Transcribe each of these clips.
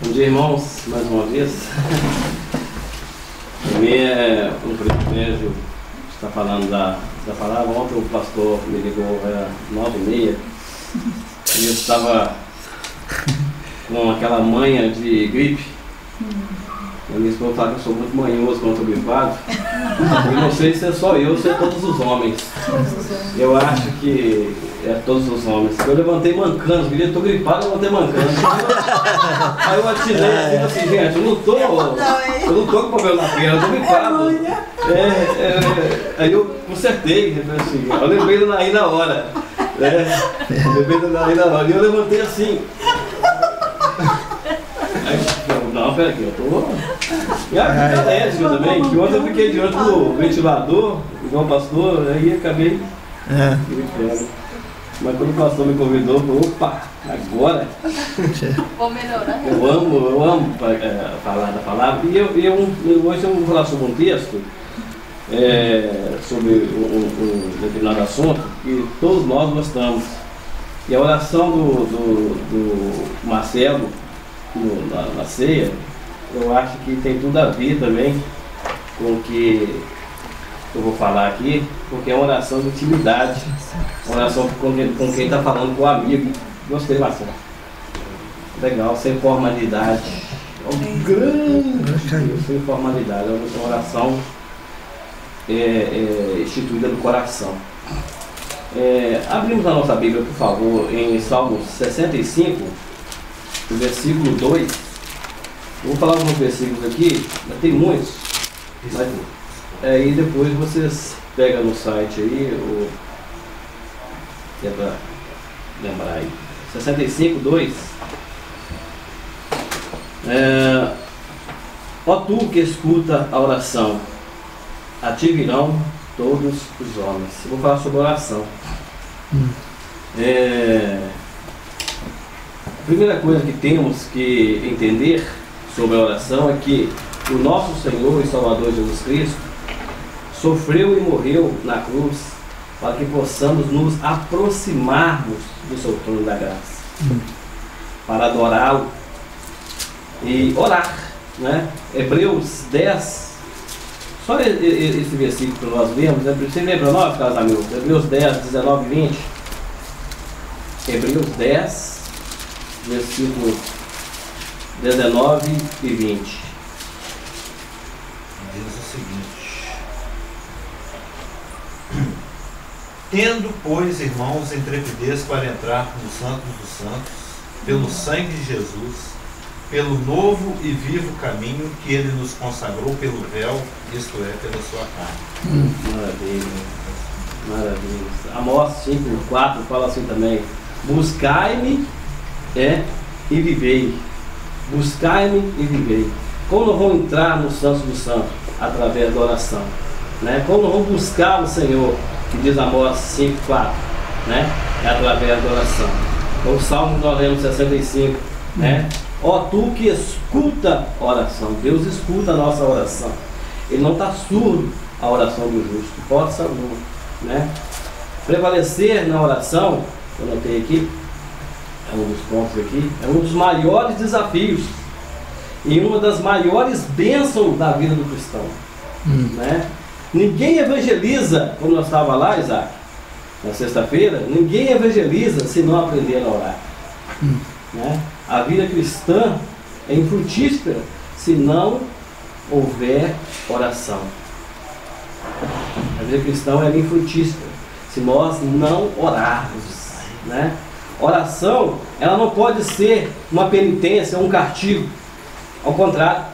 Bom dia, irmãos, mais uma vez. Para mim é um privilégio estar falando da palavra. Ontem o pastor me ligou, era 9h30, e eu estava com aquela manha de gripe. E a minha esposa fala que eu sou muito manhoso quando estou gripado. Eu não sei se é só eu, se é todos os homens. Eu acho que é todos os homens. Eu levantei mancando, eu estou gripado, eu levantei mancando. Aí eu atirei assim, gente, eu não estou com problema na perna, eu estou gripado. Aí eu consertei, assim, eu lembrei do Naí na hora. Eu lembrei do Naí na hora. E eu levantei assim. Não, pera aqui, eu tô... E a vida elétrica também, que ontem eu fiquei diante do ventilador, igual o pastor, aí acabei gritando. Mas quando o pastor me convidou, eu falei, opa, agora! Vou melhorar. Eu amo falar da palavra. E hoje eu vou falar sobre um texto, sobre um determinado assunto, que todos nós gostamos. E a oração do Marcelo, na ceia, eu acho que tem tudo a ver também com o que eu vou falar aqui, porque é uma oração de intimidade, uma oração com quem está falando com o amigo. Gostei bastante. Legal, sem formalidade. É um grande, sem formalidade, é uma oração instituída do coração. Abrimos a nossa Bíblia, por favor, em Salmos 65. O versículo 2, eu vou falar alguns versículos aqui, mas tem muitos, mas aí depois vocês pegam no site aí, que é para lembrar aí. 65, 2. Ó tu que escuta a oração, a ti virão todos os homens. Eu vou falar sobre oração. A primeira coisa que temos que entender sobre a oração é que o nosso Senhor e Salvador Jesus Cristo sofreu e morreu na cruz para que possamos nos aproximarmos do seu trono da graça, para adorá-lo e orar, né? Hebreus 10, só esse versículo que nós vemos, você lembra para nós, caros amigos? Hebreus 10, 19 e 20. Hebreus 10, versículos 19 e 20. Diz o seguinte: tendo, pois, irmãos, intrepidez para entrar no Santo dos Santos, pelo sangue de Jesus, pelo novo e vivo caminho que ele nos consagrou pelo véu, isto é, pela sua carne. Maravilha, maravilha. Amós 5:4 fala assim também: buscai-me e vivei. Buscai-me e vivei. Como nós vamos entrar no Santo dos Santos? Através da oração, né? Como nós vamos buscar o Senhor, que diz Amós 5:4, né? É através da oração. Então, o Salmo que nós lemos 65, né? Ó tu que escuta a oração. Deus escuta a nossa oração. Ele não está surdo à oração do justo, pode ser alguma, né? Prevalecer na oração, eu notei aqui, é um dos pontos aqui, é um dos maiores desafios e uma das maiores bênçãos da vida do cristão, né? Ninguém evangeliza, como nós estávamos lá, Isaac, na sexta-feira, ninguém evangeliza se não aprender a orar, né? A vida cristã é infrutífera se não houver oração. A vida cristã é infrutífera se nós não orarmos, né? Oração, ela não pode ser uma penitência, um castigo. Ao contrário,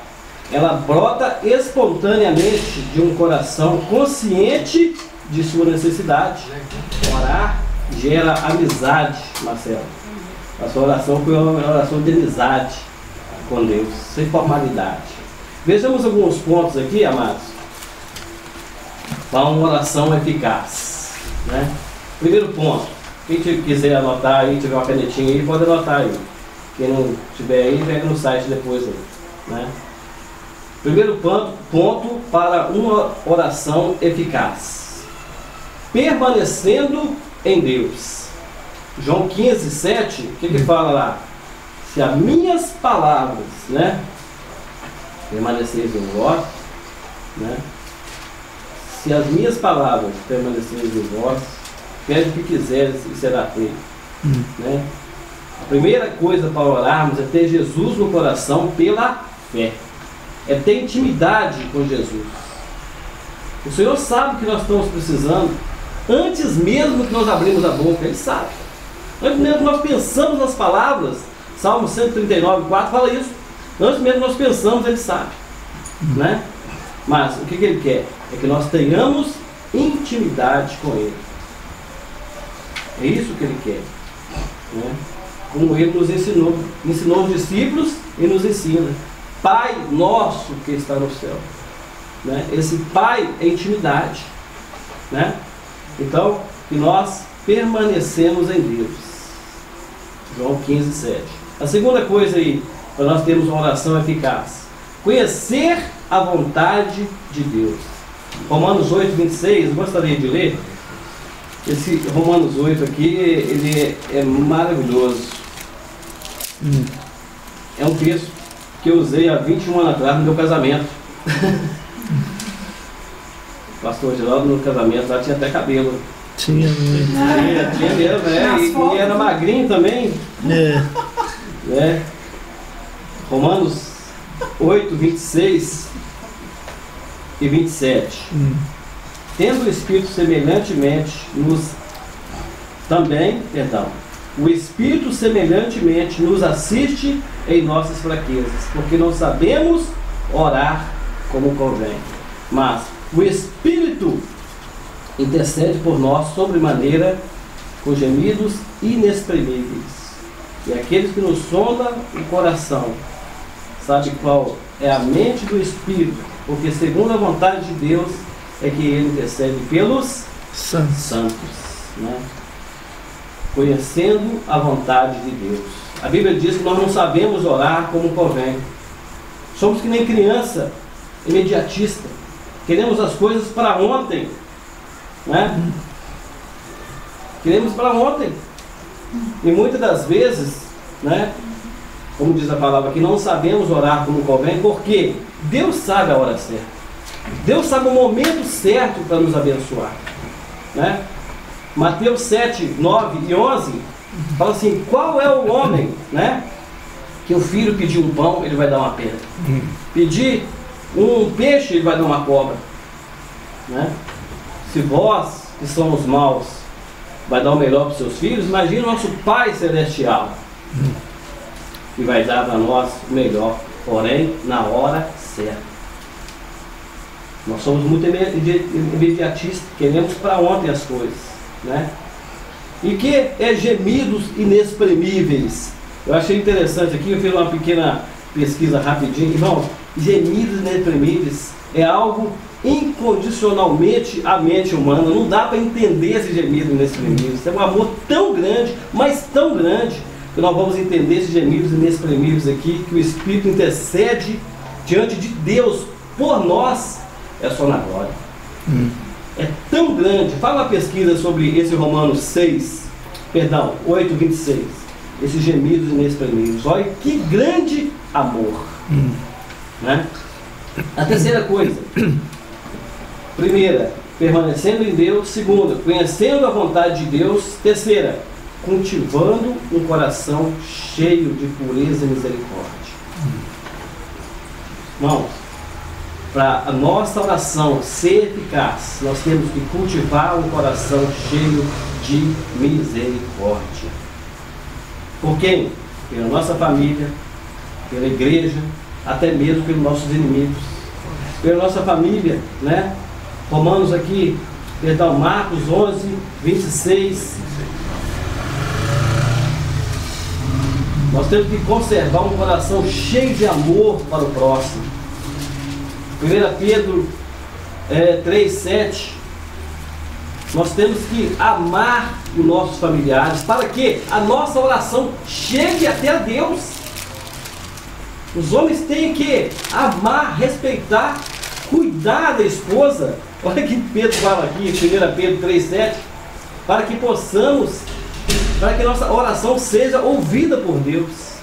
ela brota espontaneamente de um coração consciente de sua necessidade. Orar gera amizade, Marcelo. A sua oração foi uma oração de amizade com Deus, sem formalidade. Vejamos alguns pontos aqui, amados, para uma oração eficaz, né? Primeiro ponto, quem quiser anotar aí, tiver uma canetinha aí, pode anotar aí. Quem não tiver aí, pega no site depois aí, né? Primeiro ponto para uma oração eficaz: permanecendo em Deus. João 15:7, o que fala lá? se as minhas palavras, né, permaneceres em vós, né, se as minhas palavras permaneceres em vós, pede o que quiseres e será feito. Né? A primeira coisa para orarmos é ter Jesus no coração pela fé. É ter intimidade com Jesus. O Senhor sabe o que nós estamos precisando antes mesmo que nós abrimos a boca. Ele sabe. Antes mesmo que nós pensamos nas palavras, Salmo 139, 4 fala isso. Antes mesmo que nós pensamos, Ele sabe. Né? Mas o que Ele quer? É que nós tenhamos intimidade com Ele. É isso que Ele quer. Né? Como Ele nos ensinou os discípulos e nos ensina. Pai nosso que está no céu. Né? Esse Pai é intimidade. Né? Então, que nós permanecemos em Deus. João 15, 7. A segunda coisa aí, para nós termos uma oração eficaz: conhecer a vontade de Deus. Romanos 8, 26, eu gostaria de ler. Esse Romanos 8 aqui, ele é maravilhoso. É um texto que eu usei há 21 anos atrás no meu casamento. O pastor Geraldo, no casamento, lá tinha até cabelo. Tinha mesmo. Tinha mesmo, né? E era magrinho também. Né? Romanos 8, 26 e 27. Tendo o Espírito semelhantemente o Espírito semelhantemente nos assiste em nossas fraquezas, porque não sabemos orar como convém. Mas o Espírito intercede por nós sobremaneira com gemidos inexprimíveis. E aqueles que nos sondam o coração sabe qual é a mente do Espírito, porque segundo a vontade de Deus é que Ele intercede pelos santos, né? Conhecendo a vontade de Deus. A Bíblia diz que nós não sabemos orar como convém. Somos que nem criança imediatista. Queremos as coisas para ontem, né? Queremos para ontem. E muitas das vezes, né, como diz a palavra aqui, não sabemos orar como convém, porque Deus sabe a hora certa. Deus sabe o momento certo para nos abençoar, né? Mateus 7, 9 e 11 fala assim: qual é o homem, né, que o filho pedir um pão, ele vai dar uma pedra, pedir um peixe, ele vai dar uma cobra, né? Se vós, que somos maus, vai dar o melhor para os seus filhos, imagina o nosso Pai Celestial, que vai dar para nós o melhor, porém na hora certa. Nós somos muito imediatistas, queremos para ontem as coisas, né? E que é gemidos inexprimíveis. Eu achei interessante aqui, eu fiz uma pequena pesquisa rapidinho. Irmão, gemidos inexprimíveis é algo incondicionalmente à mente humana. Não dá para entender esse gemido inexprimíveis. É um amor tão grande, mas tão grande, que nós vamos entender esses gemidos inexprimíveis aqui, que o Espírito intercede diante de Deus por nós, é só na glória. É tão grande. Fala uma pesquisa sobre esse Romanos 8, 26. Esses gemidos inexprimíveis. Olha que grande amor. Né? A terceira coisa. Primeira, permanecendo em Deus. Segunda, conhecendo a vontade de Deus. Terceira, cultivando um coração cheio de pureza e misericórdia. Irmãos, para a nossa oração ser eficaz, nós temos que cultivar um coração cheio de misericórdia. Por quem? Pela nossa família, pela igreja, até mesmo pelos nossos inimigos. Pela nossa família, né? Romanos aqui, Marcos 11, 26. Nós temos que conservar um coração cheio de amor para o próximo. 1 Pedro 3, 7. Nós temos que amar os nossos familiares para que a nossa oração chegue até a Deus. Os homens têm que amar, respeitar, cuidar da esposa. Olha que Pedro fala aqui, 1 Pedro 3, 7. Para que possamos, para que nossa oração seja ouvida por Deus.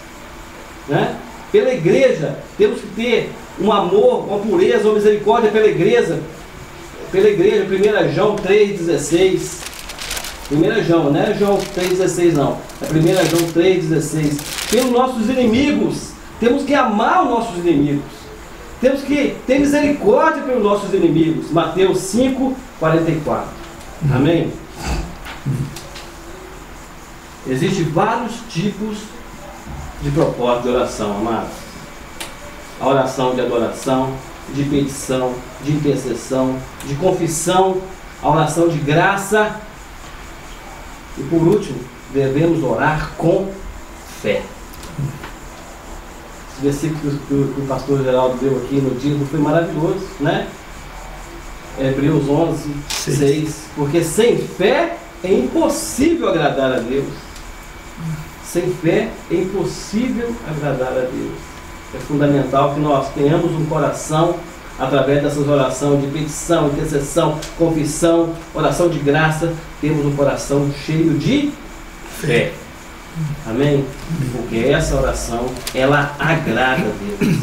né? Pela igreja, temos que ter um amor, uma pureza, uma misericórdia pela igreja. Pela igreja, 1 João 3,16. 1 João, não é João 3,16 não. É 1 João 3,16. Pelos nossos inimigos, temos que amar os nossos inimigos. Temos que ter misericórdia pelos nossos inimigos. Mateus 5,44. Amém? Existem vários tipos de propósito de oração, amados. A oração de adoração, de petição, de intercessão, de confissão, a oração de graça. E por último, devemos orar com fé. Esse versículo que o pastor Geraldo deu aqui no dízimo foi maravilhoso, né? Hebreus 11:6. Porque sem fé é impossível agradar a Deus. Sem fé é impossível agradar a Deus. É fundamental que nós tenhamos um coração, através dessas orações de petição, intercessão, confissão, oração de graça, temos um coração cheio de fé. Amém? Porque essa oração, ela agrada a Deus.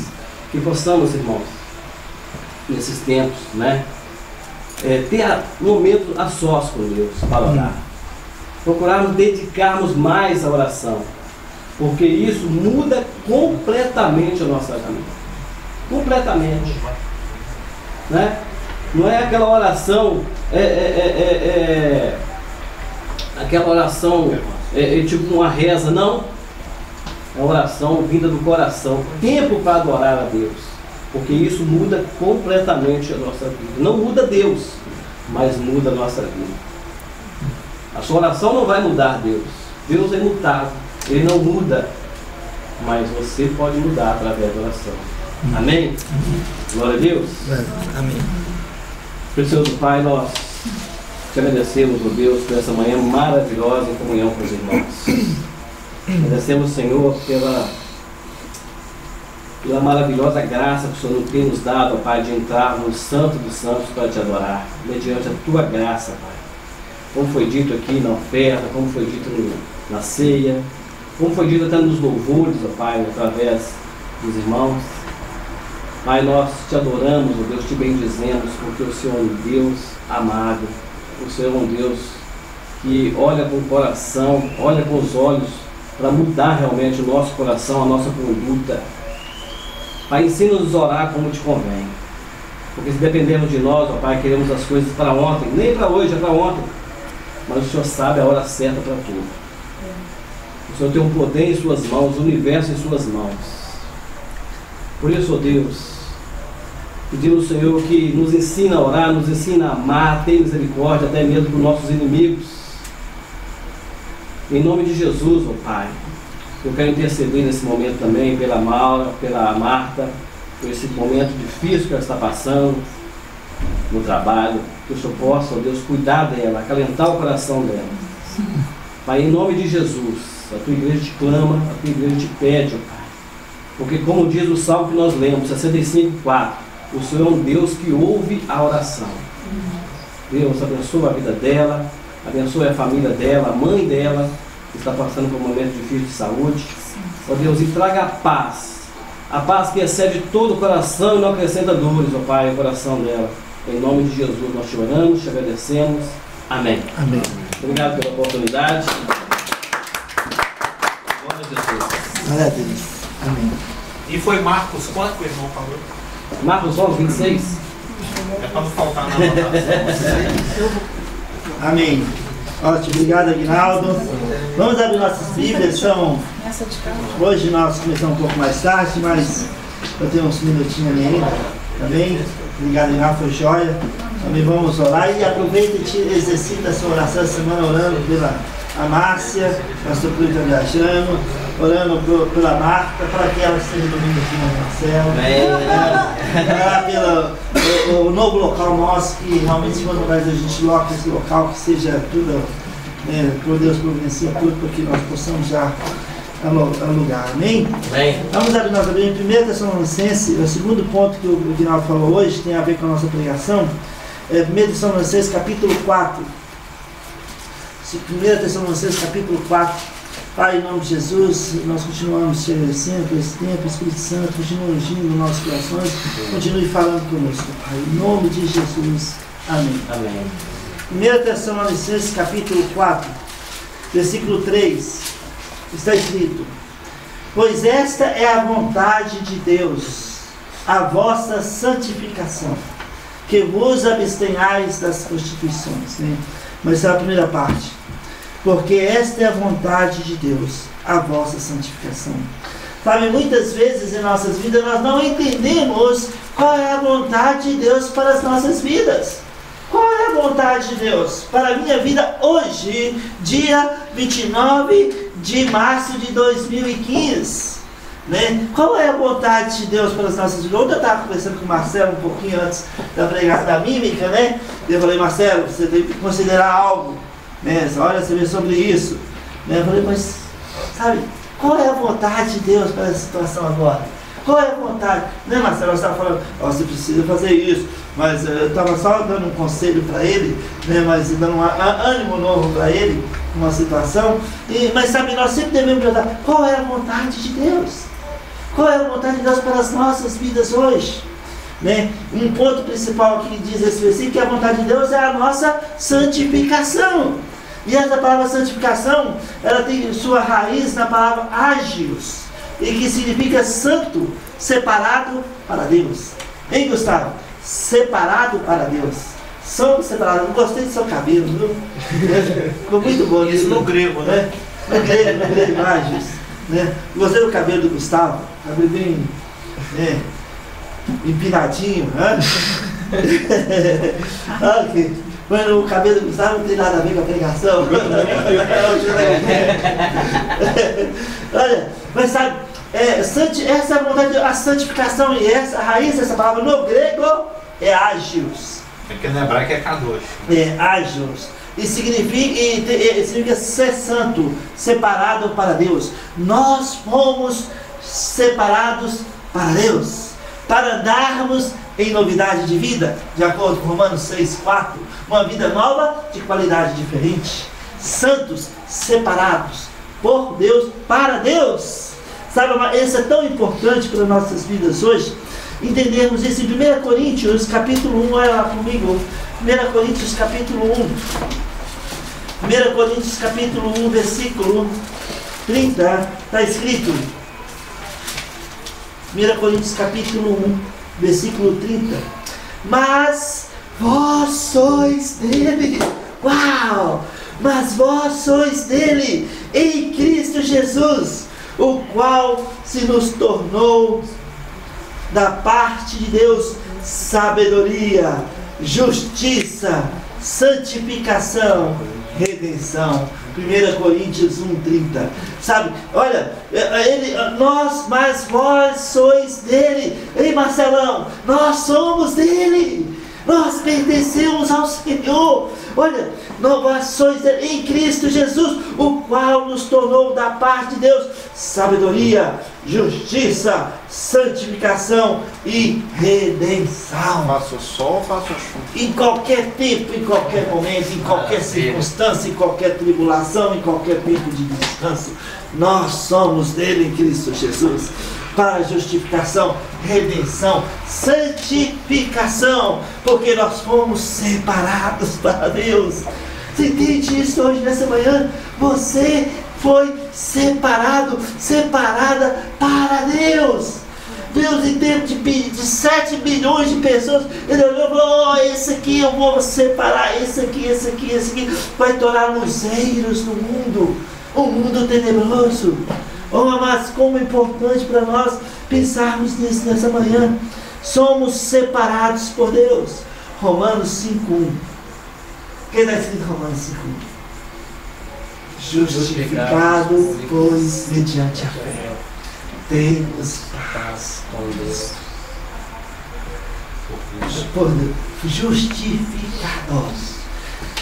Que possamos, irmãos, nesses tempos, né, ter um momento a sós com Deus para orar. Procurarmos dedicarmos mais à oração, porque isso muda completamente a nossa vida. Completamente. Né? Não é aquela oração, aquela oração tipo uma reza, não. É uma oração vinda do coração. Tempo para adorar a Deus, porque isso muda completamente a nossa vida. Não muda Deus, mas muda a nossa vida. A sua oração não vai mudar Deus. Deus é imutável, Ele não muda, mas você pode mudar através da oração. Amém? Glória a Deus. Amém. Precioso Pai, nós te agradecemos, ó Deus, por essa manhã maravilhosa em comunhão com os irmãos. Agradecemos, Senhor, pela maravilhosa graça que o Senhor tem nos dado, ó Pai, de entrar no Santo dos Santos para te adorar, mediante a tua graça, Pai. Como foi dito aqui na oferta, como foi dito na ceia, como foi dito até nos louvores, ó Pai, através dos irmãos. Pai, nós te adoramos, ó Deus, te bendizemos, porque o Senhor é um Deus amado, o Senhor é um Deus que olha com o coração, olha com os olhos, para mudar realmente o nosso coração, a nossa conduta. Pai, ensina-nos a orar como te convém, porque se dependermos de nós, ó Pai, queremos as coisas para ontem, nem para hoje, é para ontem, mas o Senhor sabe a hora certa para tudo. O Senhor tem um poder em suas mãos, o universo em suas mãos. Por isso, ó Deus, pedimos ao Senhor que nos ensina a orar, nos ensina a amar, ter misericórdia até mesmo dos nossos inimigos. Em nome de Jesus, ó Pai, eu quero interceder nesse momento também pela Maura, pela Marta, por esse momento difícil que ela está passando no trabalho, que o Senhor possa, ó Deus, cuidar dela, acalentar o coração dela. Pai, em nome de Jesus, a tua igreja te clama, a tua igreja te pede, ó Pai. Porque como diz o salmo que nós lemos, 65:4, o Senhor é um Deus que ouve a oração. Deus abençoa a vida dela, abençoe a família dela, a mãe dela, que está passando por um momento difícil de saúde. Ó Deus, e traga a paz que excede todo o coração e não acrescenta dores, ó Pai, o coração dela. Em nome de Jesus nós te oramos, te agradecemos. Amém. Amém. Obrigado pela oportunidade. Glória a Jesus. Glória a Deus. Amém. E foi Marcos quanto que o irmão falou? Marcos 11:26. É para não faltar na anotação. Amém. Ótimo, obrigado, Aguinaldo. Vamos abrir nossas Bíblias. Hoje nós começamos um pouco mais tarde, mas eu tenho uns minutinhos ali ainda. Também. Obrigado, Aguinaldo, foi joia. Também vamos orar e aproveita e exercita a sua oração essa semana orando pela Márcia, pastor Pluto está viajando, orando pela Marta, para que ela esteja dormindo aqui no céu. Orar pelo novo local nosso, que realmente quando mais a gente loca esse local, que seja tudo, por Deus providencia tudo, para que nós possamos já alugar. Amém? Amém. Vamos abrir nossa Bíblia em 1 Tessalonicenses, o segundo ponto que o Guinaldo falou hoje, tem a ver com a nossa pregação, 1 Tessalonicenses capítulo 4. 1 Tessalonicenses capítulo 4, Pai, em nome de Jesus, nós continuamos te agradecendo por esse tempo. Espírito Santo, continue ungindo nos nossos corações, continue falando conosco, Pai, em nome de Jesus, amém. Amém. 1 Tessalonicenses capítulo 4, versículo 3, está escrito: pois esta é a vontade de Deus, a vossa santificação, que vos abstenhais das prostituições, né? Mas essa é a primeira parte. Porque esta é a vontade de Deus, a vossa santificação. Sabe, muitas vezes em nossas vidas nós não entendemos qual é a vontade de Deus para as nossas vidas. Qual é a vontade de Deus para a minha vida hoje, dia 29 de março de 2015? Né? Qual é a vontade de Deus para as nossas vidas? Ontem eu estava conversando com o Marcelo um pouquinho antes da pregação da mímica, né? Eu falei: Marcelo, você tem que considerar algo, né? Olha, você vê sobre isso, né? Eu falei: mas, sabe, qual é a vontade de Deus para essa situação agora? Qual é a vontade? Né, Marcelo? Você estava falando: você precisa fazer isso, mas eu estava só dando um conselho para ele, né? Mas dando um ânimo novo para ele, uma situação. Mas sabe, nós sempre devemos perguntar: qual é a vontade de Deus? Qual é a vontade de Deus para as nossas vidas hoje? Né? Um ponto principal que diz esse versículo, que a vontade de Deus é a nossa santificação. E essa palavra santificação, ela tem sua raiz na palavra ágios, e que significa santo, separado para Deus. Hein, Gustavo? Separado para Deus. Somos separados. Eu gostei do seu cabelo, viu? Ficou muito bom. Isso no grego, né? No grego, ágios. Né? Gostei do cabelo do Gustavo. Cabelo bem, né, empinadinho, né? Ok. Mas o cabelo do Gustavo não tem nada a ver com a pregação. Olha, mas sabe, essa é a vontade, a santificação, e essa, a raiz dessa palavra no grego é ágios. Porque no hebraico é kadosh. É, ágios. E significa ser santo, separado para Deus. Nós fomos separados para Deus, para andarmos em novidade de vida, de acordo com Romanos 6,4, uma vida nova de qualidade diferente. Santos, separados por Deus, para Deus. Sabe, isso é tão importante para nossas vidas hoje, entendermos isso em 1 Coríntios capítulo 1, olha lá comigo, 1 Coríntios capítulo 1, 1 Coríntios capítulo 1, versículo 30, está escrito, 1 Coríntios capítulo 1, versículo 30, mas vós sois dele, uau, mas vós sois dele, em Cristo Jesus, o qual se nos tornou da parte de Deus sabedoria, justiça, santificação, redenção. 1 Coríntios 1,30. Sabe, olha, mas vós sois dele. Ei, Marcelão, nós somos dele. Nós pertencemos ao Senhor. Olha, nós sois dele, em Cristo Jesus, o qual nos tornou da parte de Deus sabedoria, justiça, santificação e redenção. Faça o sol, faça o chuva. Em qualquer tempo, em qualquer momento, em qualquer circunstância, em qualquer tribulação, em qualquer tempo de descanso, nós somos dele em Cristo Jesus. Para justificação, redenção, santificação, porque nós fomos separados para Deus. Você entende isso hoje, nessa manhã? Você foi separado, separada para Deus. Deus, em tempo de 7 bilhões de pessoas, Ele olhou e falou: esse aqui eu vou separar, esse aqui vai tornar luzeiros no mundo, um mundo tenebroso. Oh, mas como é importante para nós pensarmos nisso nessa manhã. Somos separados por Deus. Romanos 5,1. Quem está escrito em Romanos 5,1? Justificado, pois, mediante a fé, temos paz com Deus. Por Deus. Justificados,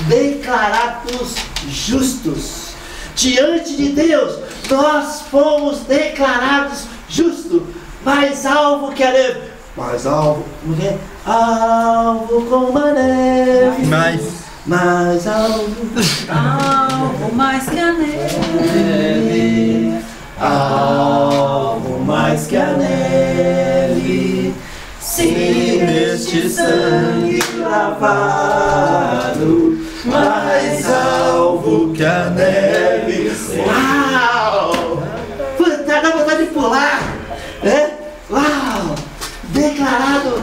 declarados justos. Diante de Deus, nós fomos declarados justos. Mais alvo que a neve. Mais alvo, como é? Alvo como a neve. mais alvo mais que a neve, alvo mais que a neve, sim, neste sangue lavado, mais alvo que a neve. Uau! Dá vontade de pular, né? Uau! Declarado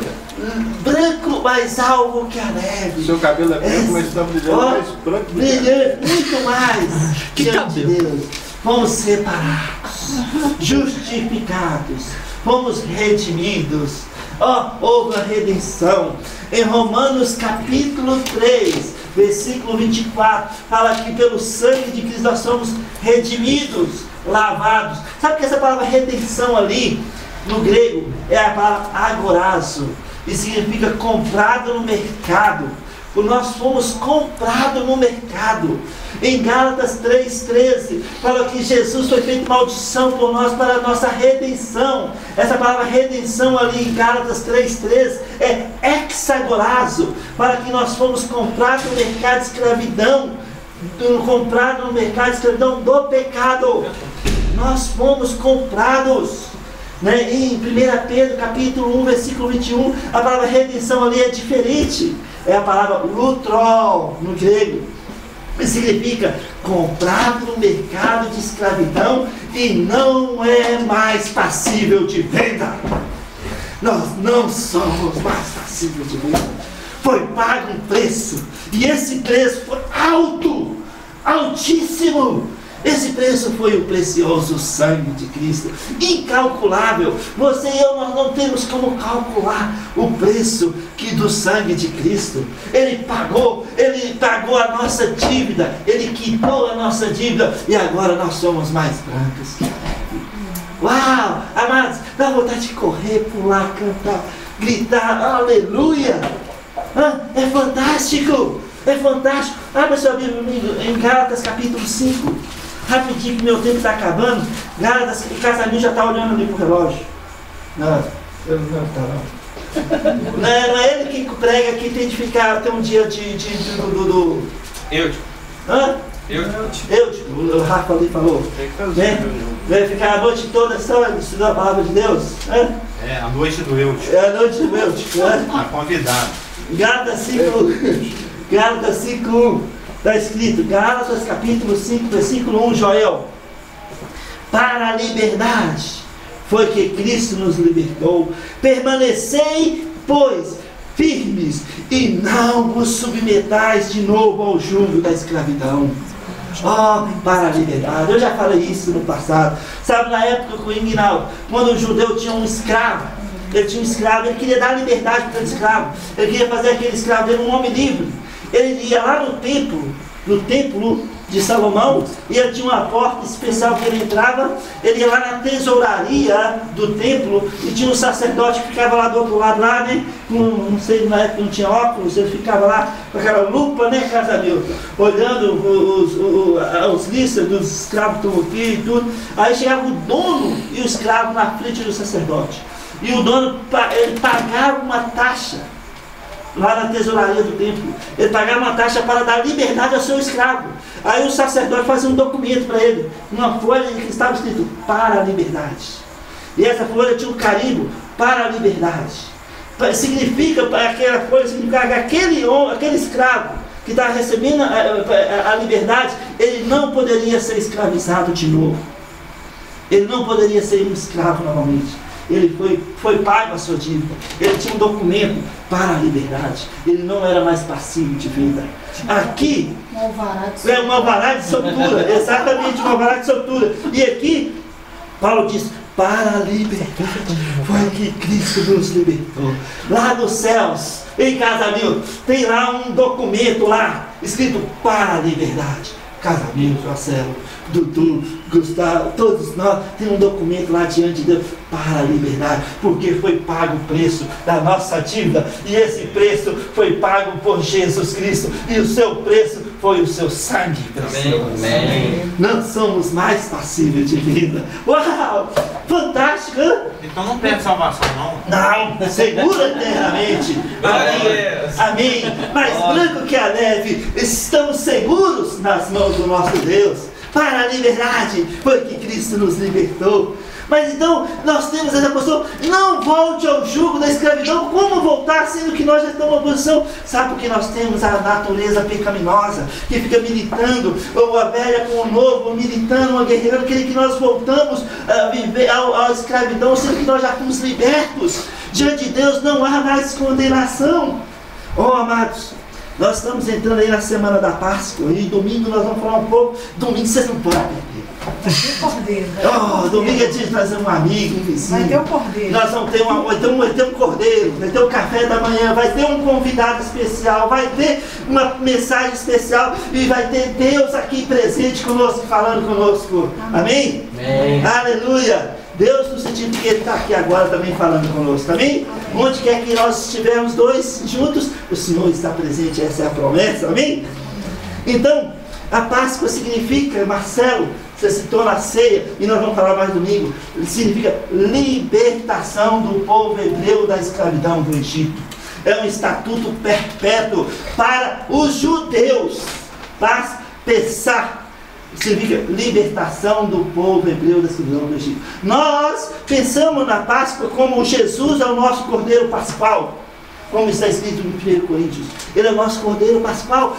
branco mais alvo que a neve. Seu cabelo é branco, mas estamos dizendo mais branco do que brilhante, muito mais. Que diante de cabelo? Deus. Fomos separados, justificados, fomos redimidos. Houve a redenção. Em Romanos capítulo 3, versículo 24, fala que pelo sangue de Cristo nós somos redimidos, lavados. Sabe que essa palavra redenção ali, no grego, é a palavra agorazo, e significa comprado no mercado. Nós fomos comprados no mercado. Em Gálatas 3,13 fala que Jesus foi feito maldição por nós para a nossa redenção. Essa palavra redenção ali em Gálatas 3,13 é hexagorazo, para que nós fomos comprados no mercado de escravidão, comprado no mercado de escravidão do pecado. Nós fomos comprados. Em 1 Pedro capítulo 1, versículo 21, a palavra redenção ali é diferente. É a palavra lutrol no grego, que significa comprado no mercado de escravidão e não é mais passível de venda. Nós não somos mais passíveis de venda. Foi pago um preço, e esse preço foi alto, altíssimo. Esse preço foi o precioso sangue de Cristo, incalculável. Você e eu, nós não temos como calcular o preço do sangue de Cristo. Ele pagou a nossa dívida, Ele quitou a nossa dívida, e agora nós somos mais brancos que a neve. Uau, amados, dá vontade de correr, pular, cantar, gritar, aleluia. É fantástico, é fantástico. Abra sua Bíblia em Gálatas capítulo 5. Rapidinho que meu tempo está acabando. Gálatas, o Casalinho já está olhando ali pro relógio. Não, eu não está não. Não é ele que prega que tem de ficar até um dia Eutico. Hã? Eutico. O Rafa ali falou. Vai ficar a noite toda só estudando a palavra de Deus. É a noite do Eutico. É a noite do Eutico. Está convidado. Gálatas 5:1. Está escrito, Gálatas capítulo 5, versículo 1, Joel. Para a liberdade foi que Cristo nos libertou. Permanecei, pois, firmes, e não vos submetais de novo ao jugo da escravidão. Para a liberdade. Eu já falei isso no passado. Sabe, na época com o Ignaldo, quando o judeu tinha um escravo, ele queria dar liberdade para aquele escravo. Ele queria fazer aquele escravo dele um homem livre. Ele ia lá no templo de Salomão, e ele tinha uma porta especial que ele entrava. Ele ia lá na tesouraria do templo, e tinha um sacerdote que ficava lá do outro lado, lá, né? Não sei, na época não tinha óculos, ele ficava lá com aquela lupa, né, Casamilton, olhando os listas dos escravos que estão aqui e tudo. Aí chegava o dono e o escravo na frente do sacerdote, e o dono, ele pagava uma taxa lá na tesouraria do templo. Ele pagava uma taxa para dar liberdade ao seu escravo. Aí o sacerdote fazia um documento para ele, uma folha que estava escrito para a liberdade, e essa folha tinha um carimbo para a liberdade. Significa, aquela folha significa que aquele escravo que estava recebendo a liberdade, ele não poderia ser escravizado de novo. Ele não poderia ser um escravo novamente. Ele foi pago a sua dívida. Ele tinha um documento para a liberdade. Ele não era mais passivo de venda. Aqui é um alvará de soltura. Exatamente, um alvará de soltura. E aqui Paulo diz: para a liberdade foi que Cristo nos libertou. Lá nos céus, em Casamilton, tem lá um documento lá escrito para a liberdade. Casamilton, Marcelo, Dudu, Gustavo, todos nós temos um documento lá diante de Deus para a liberdade, porque foi pago o preço da nossa dívida, e esse preço foi pago por Jesus Cristo, e o seu preço foi o seu sangue precioso. Não somos mais passíveis de vida. Uau! Fantástico! Hein? Então não perde salvação, não. Não, segura eternamente. Amém. Amém. Mais branco que a neve, estamos seguros nas mãos do nosso Deus. Para a liberdade, foi que Cristo nos libertou. Mas então, nós temos essa posição, não volte ao jugo da escravidão. Como voltar, sendo que nós já estamos na posição? Sabe porque nós temos a natureza pecaminosa, que fica militando, ou a velha com o novo, militando, uma guerreira, querendo que nós voltamos a viver à escravidão, sendo que nós já fomos libertos. Diante de Deus não há mais condenação. Oh, amados, nós estamos entrando aí na semana da Páscoa, e domingo nós vamos falar um pouco. Domingo vocês não podem perder. Vai ter cordeiro. Oh, domingo é dia de trazer um amigo, um vizinho. Vai ter o cordeiro. Nós vamos ter vai ter um cordeiro, vai ter um café da manhã, vai ter um convidado especial, vai ter uma mensagem especial e vai ter Deus aqui presente conosco, falando conosco. Amém? Amém. Aleluia! Deus no sentido que Ele está aqui agora também falando conosco, amém? Onde quer que nós estivermos dois juntos, o Senhor está presente, essa é a promessa, amém? Então, a Páscoa significa, Marcelo, você citou na ceia, e nós vamos falar mais domingo, significa libertação do povo hebreu da escravidão do Egito. É um estatuto perpétuo para os judeus. Paz, Pessah, significa libertação do povo hebreu da escravidão do Egito. Nós pensamos na Páscoa como Jesus é o nosso Cordeiro Pascual, como está escrito no 1 Coríntios. Ele é o nosso Cordeiro Pascual.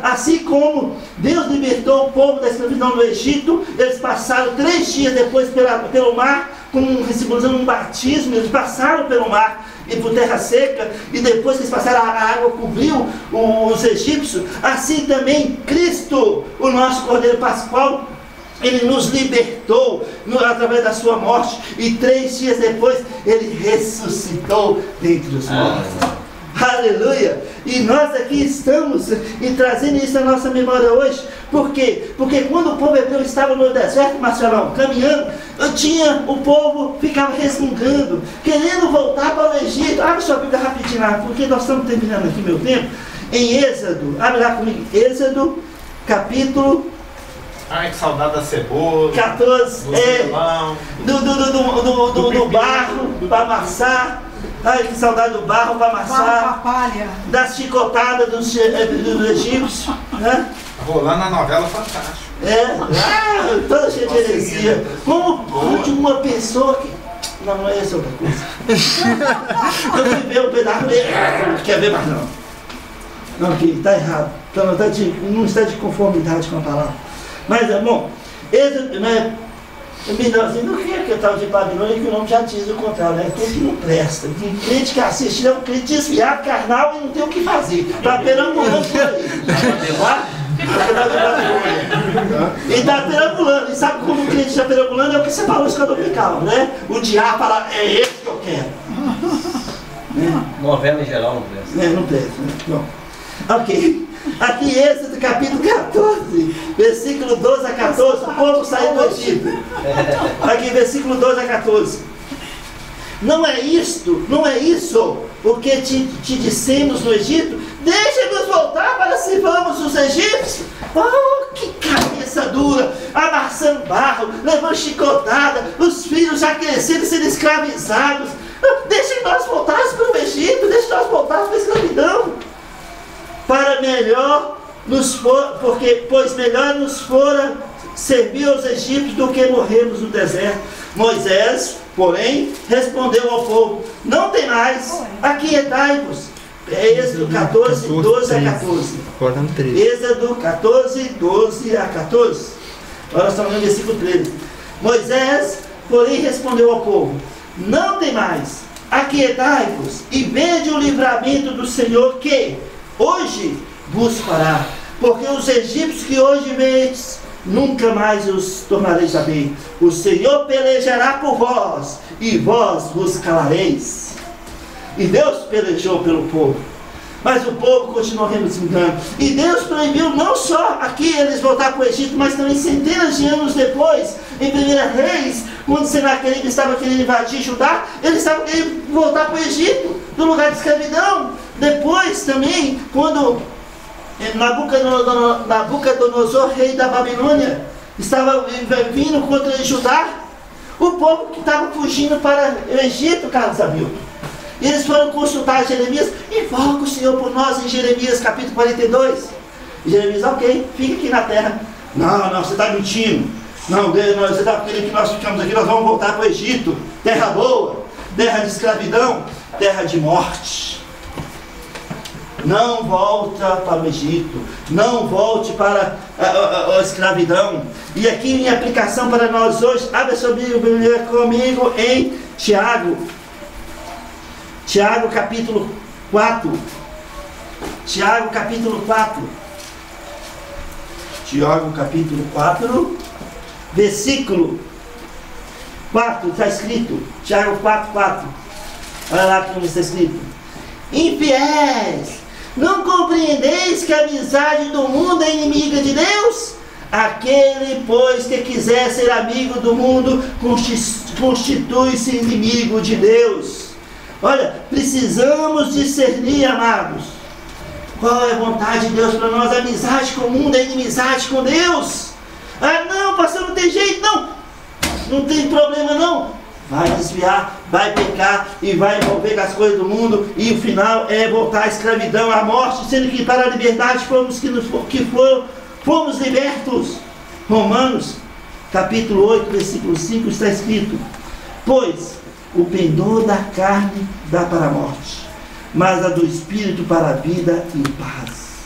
Assim como Deus libertou o povo da escravidão do Egito, eles passaram 3 dias depois pelo mar, simbolizando um batismo, eles passaram pelo mar e por terra seca, e depois que eles passaram, a água cobriu os egípcios. Assim também Cristo, o nosso Cordeiro Pascual, Ele nos libertou através da sua morte, e 3 dias depois Ele ressuscitou dentre os mortos. Aleluia! E nós aqui estamos trazendo isso à nossa memória hoje. Por quê? Porque quando o povo hebreu estava no deserto, Marcelão, caminhando, o povo ficava resmungando, querendo voltar para o Egito. Abre sua Bíblia rapidinho lá, porque nós estamos terminando aqui meu tempo. Em Êxodo, abre lá comigo, Êxodo, capítulo... Ai, que saudade da cebola, 14, do do barro para amassar. Ai, que saudade do barro para amassar. Das chicotadas dos egípcios, né? Rolando na novela Fantástico. Toda cheia de heresia. Como de uma pessoa que... Não é essa outra coisa. Eu fui ver um pedaço não quer ver mais não. Não, que está errado. Então, não está de conformidade com a palavra. Mas, bom, Êxodo, né? Não queria que eu estava de Babilônia, que o nome já diz o contrário, né? Tem que não presta. Tem crente que assiste, é um crente desviado, carnal, e não tem o que fazer. Está perambulando por aí. Ele está perambulando. E sabe como o crente está perambulando? É o que você falou, isso que eu dominical, né? O diabo fala, é esse que eu quero. Novela em geral não presta. Não presta, né? Bom. Ok. Aqui Êxodo capítulo 14, versículo 12 a 14, o povo saiu do Egito. Aqui versículo 12 a 14. Não é isso, porque te dissemos no Egito, deixa-nos voltar para servirmos os egípcios. Oh, que cabeça dura, amassando barro, levando chicotada, os filhos já crescendo, sendo escravizados. Deixa nós voltarmos para o Egito, deixa nós voltarmos para a escravidão. Para melhor pois melhor nos fora servir aos egípcios do que morrermos no deserto. Moisés, porém, respondeu ao povo, não tem mais, aquietai-vos. Êxodo 14, 12 a 14. Êxodo 14, 12 a 14. Agora nós estamos no versículo 13. Moisés, porém, respondeu ao povo, não tem mais, aquietai-vos e vede o livramento do Senhor que hoje vos fará, porque os egípcios que hoje vedes, nunca mais os tornareis a ver. O Senhor pelejará por vós, e vós vos calareis. E Deus pelejou pelo povo, mas o povo continuou resmungando. E Deus proibiu não só aqui eles voltar para o Egito, mas também centenas de anos depois, em 1 Reis, quando Senaqueribe estava querendo invadir Judá, eles estavam querendo voltar para o Egito, no lugar de escravidão. Depois também, quando Nabucodonosor, rei da Babilônia, estava vindo contra Judá, O povo que estava fugindo para o Egito, Carlos Hamilton. E eles foram consultar Jeremias. Invoca o Senhor por nós em Jeremias capítulo 42. E Jeremias, ok, fica aqui na terra. Não, você está mentindo. Não, você está querendo que nós ficamos aqui, nós vamos voltar para o Egito. Terra boa, terra de escravidão, terra de morte. Não volta para o Egito, não volte para a escravidão. E aqui em aplicação para nós hoje, abre a sua Bíblia comigo em Tiago. Tiago capítulo 4. Tiago capítulo 4. Tiago capítulo 4, versículo 4, está escrito. Tiago 4, 4. Olha lá como está escrito. Infiéis, não compreendeis que a amizade do mundo é inimiga de Deus? Aquele, pois, que quiser ser amigo do mundo, constitui-se inimigo de Deus. Olha, precisamos discernir, amados, qual é a vontade de Deus para nós. A amizade com o mundo é inimizade com Deus. Ah, não, pastor, não tem jeito, não tem problema não. Vai desviar, vai pecar e vai envolver com as coisas do mundo, e o final é voltar à escravidão, à morte, sendo que para a liberdade fomos libertos. Romanos capítulo 8, versículo 5 está escrito: pois o pendor da carne dá para a morte, mas a do Espírito para a vida e paz.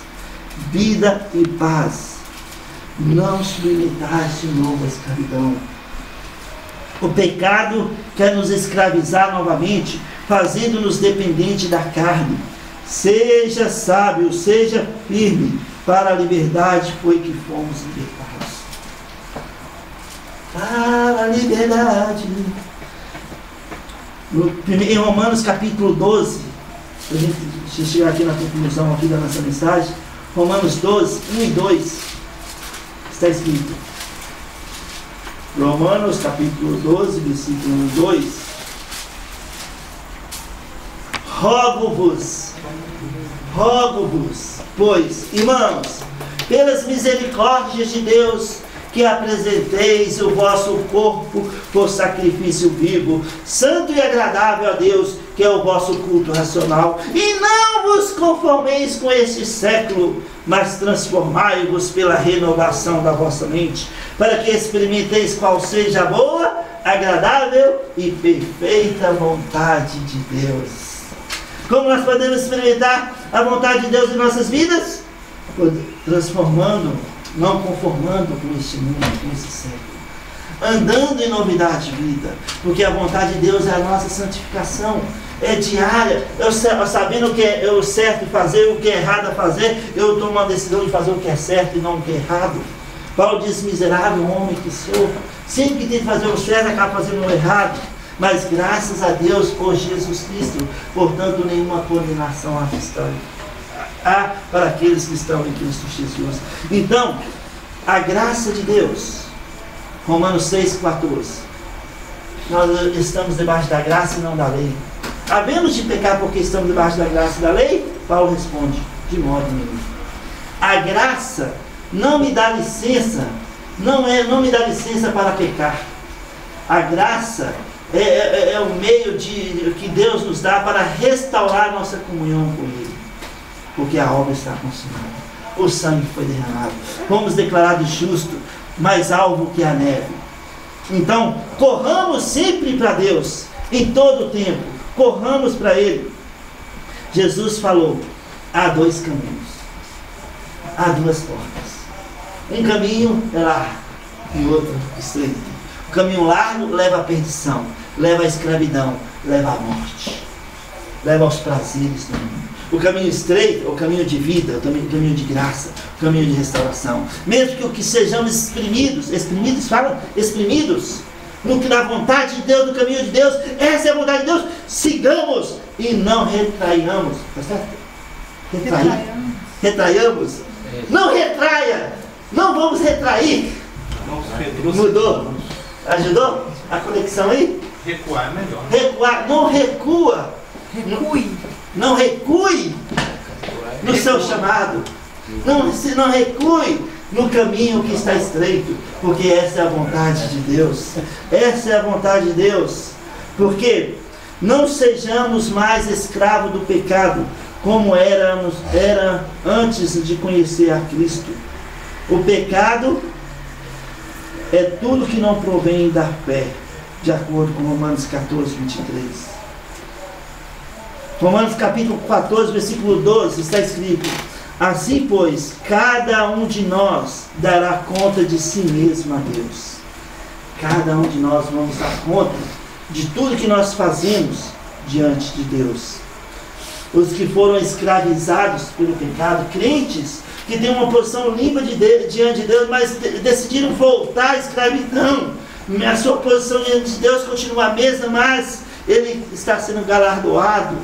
Vida e paz. Não submetais de novo à escravidão. O pecado quer nos escravizar novamente, fazendo-nos dependentes da carne. Seja sábio, seja firme, para a liberdade foi que fomos libertados. Para a liberdade. Em Romanos capítulo 12, para a gente chegar aqui na conclusão aqui da nossa mensagem, Romanos 12, 1 e 2, está escrito. Romanos capítulo 12, versículo 1 e 2. Rogo-vos, pois, irmãos, pelas misericórdias de Deus, que apresenteis o vosso corpo por sacrifício vivo, santo e agradável a Deus, que é o vosso culto racional. E não vos conformeis com este século, mas transformai-vos pela renovação da vossa mente, para que experimenteis qual seja a boa, agradável e perfeita vontade de Deus. Como nós podemos experimentar a vontade de Deus em nossas vidas? Transformando, não conformando com este mundo, com este século. Andando em novidade de vida, porque a vontade de Deus é a nossa santificação, é diária. Eu sabendo o que é o certo fazer, o que é errado a fazer, eu tomo uma decisão de fazer o que é certo e não o que é errado. Paulo diz: miserável homem que sou, sempre que tem que fazer o certo acaba fazendo o errado. Mas graças a Deus por Jesus Cristo, portanto nenhuma condenação há para aqueles que estão em Cristo Jesus. Então, a graça de Deus, Romanos 6,14, nós estamos debaixo da graça e não da lei. Havemos de pecar porque estamos debaixo da graça e da lei? Paulo responde: de modo nenhum. A graça não me dá licença, não me dá licença para pecar. A graça é o meio que Deus nos dá para restaurar nossa comunhão com Ele, porque a obra está consumada, o sangue foi derramado, fomos declarados justos, mais alvo que a neve. Então, corramos sempre para Deus, em todo o tempo, corramos para Ele. Jesus falou: há dois caminhos, há duas portas. Um caminho é largo e outro estreito. O caminho largo leva à perdição, leva à escravidão, leva à morte, leva aos prazeres do mundo. O caminho estreito é o caminho de vida, o caminho de graça, o caminho de restauração. Mesmo que sejamos exprimidos no que na vontade de Deus, no caminho de Deus, essa é a vontade de Deus, sigamos e não retraiamos. Está certo? Retraiamos. Não retraia, não vamos retrair. Mudou? Ajudou? A conexão aí? Recuar é melhor. Recuar, não recua. Recue. Não recue no seu chamado. Não recue no caminho que está estreito, porque essa é a vontade de Deus. Essa é a vontade de Deus. Porque não sejamos mais escravos do pecado, como era antes de conhecer a Cristo. O pecado é tudo que não provém da fé, de acordo com Romanos 14, 23. Romanos capítulo 14, versículo 12, está escrito: assim, pois, cada um de nós dará conta de si mesmo a Deus. Cada um de nós vamos dar conta de tudo que nós fazemos diante de Deus. Os que foram escravizados pelo pecado, crentes que têm uma posição limpa diante de Deus, mas decidiram voltar à escravidão. A sua posição diante de Deus continua a mesma, mas ele está sendo galardoado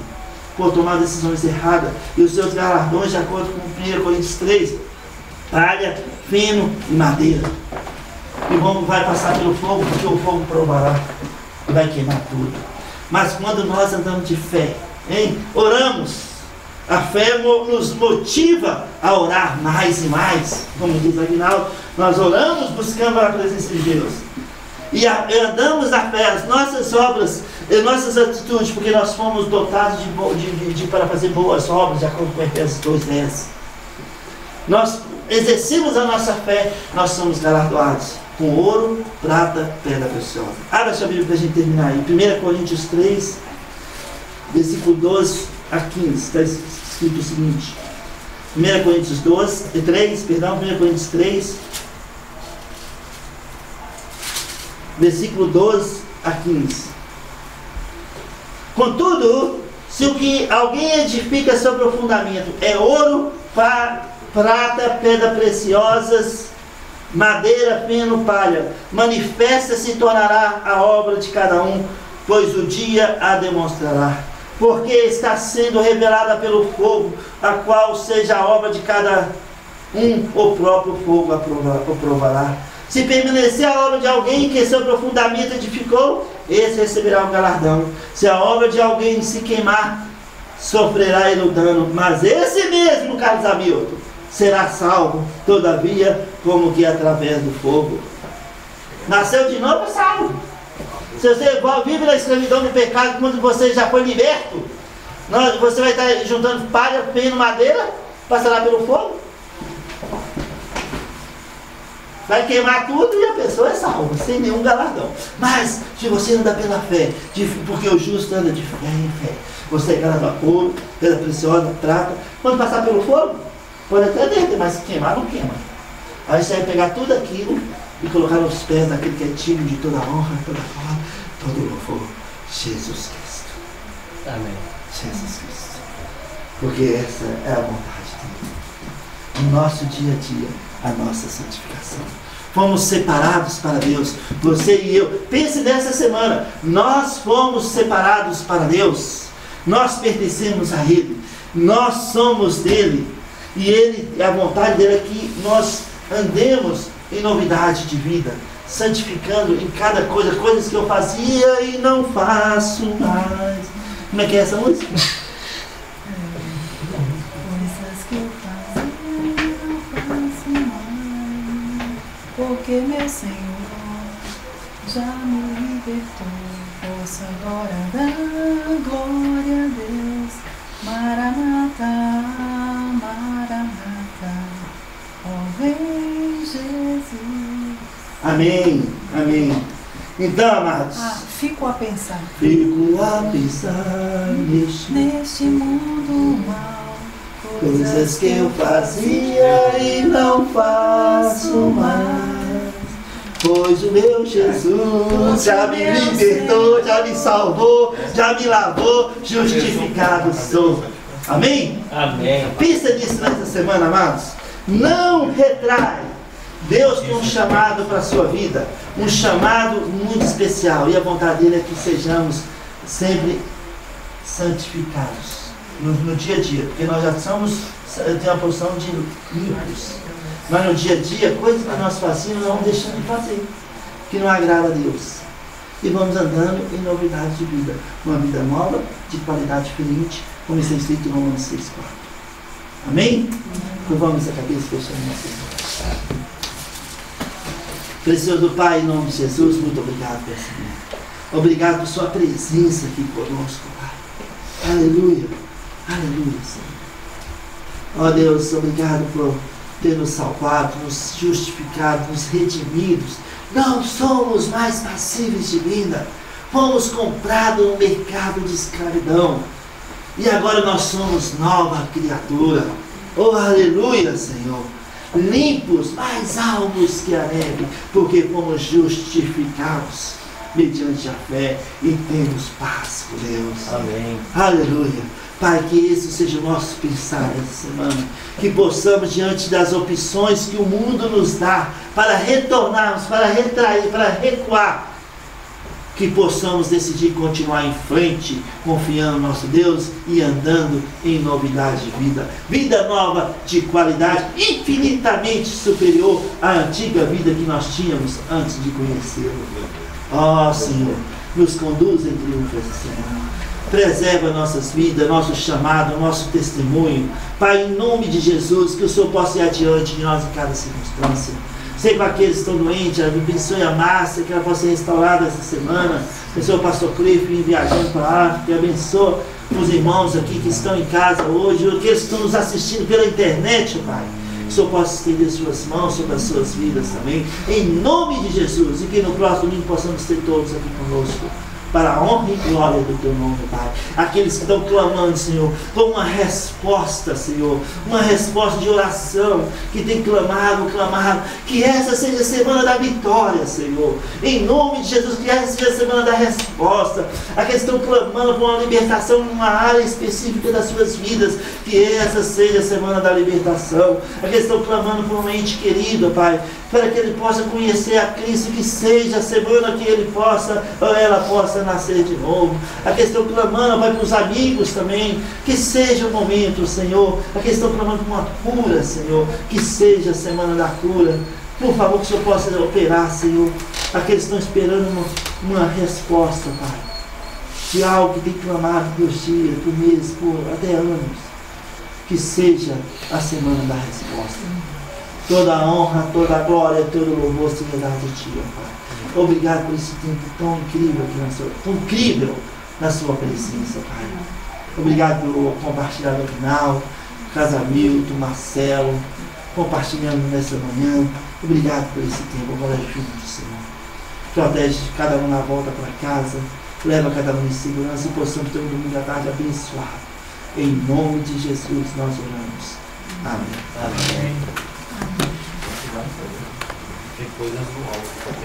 por tomar decisões erradas. E os seus galardões, de acordo com 1 Coríntios 3, palha, feno e madeira. E vai passar pelo fogo, porque o fogo provará e vai queimar tudo. Mas quando nós andamos de fé, oramos, a fé nos motiva a orar mais e mais. Como diz Aguinaldo, nós oramos buscando a presença de Deus. E andamos na fé, as nossas obras, nossas atitudes, porque nós fomos dotados para fazer boas obras, de acordo com Efésios 2:10. Nós exercemos a nossa fé, nós somos galardoados com ouro, prata, pedra preciosa. Abra sua Bíblia para a gente terminar aí. 1 Coríntios 3, versículo 12 a 15, está escrito o seguinte. 1 Coríntios 3, versículo 12 a 15. Contudo, se o que alguém edifica sobre o fundamento é ouro, prata, pedras preciosas, madeira, feno, palha, manifesta se tornará a obra de cada um, pois o dia a demonstrará. Porque está sendo revelada pelo fogo, a qual seja a obra de cada um, o próprio fogo o provará. Se permanecer a obra de alguém que sobre o fundamento edificou, esse receberá o galardão. Se a obra de alguém se queimar, sofrerá ele o dano. Mas esse mesmo, Carlos Hamilton, será salvo, todavia, como que através do fogo. Nasceu de novo, é salvo. Se você vive na escravidão do pecado, quando você já foi liberto, você vai estar juntando palha, feno, madeira, passará pelo fogo. Vai queimar tudo e a pessoa é salva, sem nenhum galardão. Mas, se você anda pela fé, porque o justo anda de fé em fé, você é galardoado ouro, pedra preciosa, prata. Quando passar pelo fogo, pode até derreter, mas queimar não queima. Aí você vai pegar tudo aquilo e colocar nos pés daquele que é digno de toda honra, toda glória, todo louvor, Jesus Cristo. Amém. Jesus Cristo. Porque essa é a vontade dele. No nosso dia a dia, a nossa santificação. Fomos separados para Deus, você e eu. Pense nessa semana, nós fomos separados para Deus. Nós pertencemos a Ele, nós somos dele, e a vontade dele é que nós andemos em novidade de vida, santificando em cada coisa, coisas que eu fazia e não faço mais. Como é que é essa música? Coisas que eu fazia e não faço mais, porque meu Senhor já me libertou. Ouça agora da glória a Deus. Maranata, Maranata, ó vem Jesus. Amém, amém. Então, amados, Fico a pensar neste mundo mal, coisas que eu fazia e não faço mais. Pois o meu Jesus já me libertou, já me salvou, já me lavou, justificado sou. Amém? Amém. Pensa nisso nessa semana, amados. Não retrai. Deus tem um chamado para a sua vida, um chamado muito especial, e a vontade dele é que sejamos sempre santificados no dia a dia, porque nós já temos uma posição de limpos. Mas no dia a dia, coisas que nós fazíamos, nós vamos deixando de fazer, que não agrada a Deus. E vamos andando em novidade de vida, uma vida nova, de qualidade diferente, como está escrito em Romanos 6:4. Amém? Curvamos a cabeça, fechando nossa vida. Precioso Pai, em nome de Jesus, muito obrigado, Pai Senhor. Obrigado por sua presença aqui conosco, Pai. Aleluia. Aleluia, Senhor. Ó Deus, obrigado por ter nos salvado, nos justificado, nos redimidos. Não somos mais passíveis de vida. Fomos comprados no mercado de escravidão. E agora nós somos nova criatura. Oh, aleluia, Senhor. Limpos, mais alvos que a neve, porque fomos justificados mediante a fé e temos paz com Deus. Amém. Aleluia. Pai, que esse seja o nosso pensar essa semana. Que possamos, diante das opções que o mundo nos dá, para retornarmos, para retrair, para recuar, que possamos decidir continuar em frente, confiando no nosso Deus e andando em novidade de vida. Vida nova, de qualidade infinitamente superior à antiga vida que nós tínhamos antes de conhecê-lo. Ó Senhor, nos conduz em triunfo essa semana. Preserva nossas vidas, nosso chamado, nosso testemunho. Pai, em nome de Jesus, que o Senhor possa ir adiante de nós em cada circunstância. Sei para aqueles que estão doentes, abençoe a Márcia, que ela possa ser restaurada essa semana. Abençoe o pastor Cliff viajando para a África. Abençoe os irmãos aqui que estão em casa hoje, aqueles que estão nos assistindo pela internet, Pai. Que o Senhor possa estender suas mãos sobre as suas vidas também. Em nome de Jesus. E que no próximo domingo possamos ter todos aqui conosco. Para a honra e glória do Teu nome, Pai. Aqueles que estão clamando, Senhor, por uma resposta, Senhor, uma resposta de oração, que tem clamado, que essa seja a semana da vitória, Senhor. Em nome de Jesus, que essa seja a semana da resposta. Aqueles que estão clamando por uma libertação numa área específica das suas vidas, que essa seja a semana da libertação. Aqueles que estão clamando por um ente querido, Pai, para que ele possa conhecer a Cristo, que seja a semana que ele possa, ou ela possa nascer de novo. Aqueles que estão clamando, Pai, para os amigos também, que seja o momento, Senhor. Aqueles que estão clamando por uma cura, Senhor, que seja a semana da cura. Por favor, que o Senhor possa operar, Senhor. Aqueles que estão esperando uma resposta, Pai, de algo que tem clamado por dias, por meses, por até anos. Que seja a semana da resposta. Toda a honra, toda a glória, todo o louvor seja dado a Ti, Pai. Obrigado por esse tempo tão incrível na sua presença, Pai. Obrigado pelo compartilhar no final, Casamilton, Marcelo, compartilhando nessa manhã. Obrigado por esse tempo, agora juntos, Senhor. Protege cada um na volta para casa, leva cada um em segurança e possamos ter um domingo à tarde abençoado. Em nome de Jesus nós oramos. Amém. Amém. Tem coisas no alto.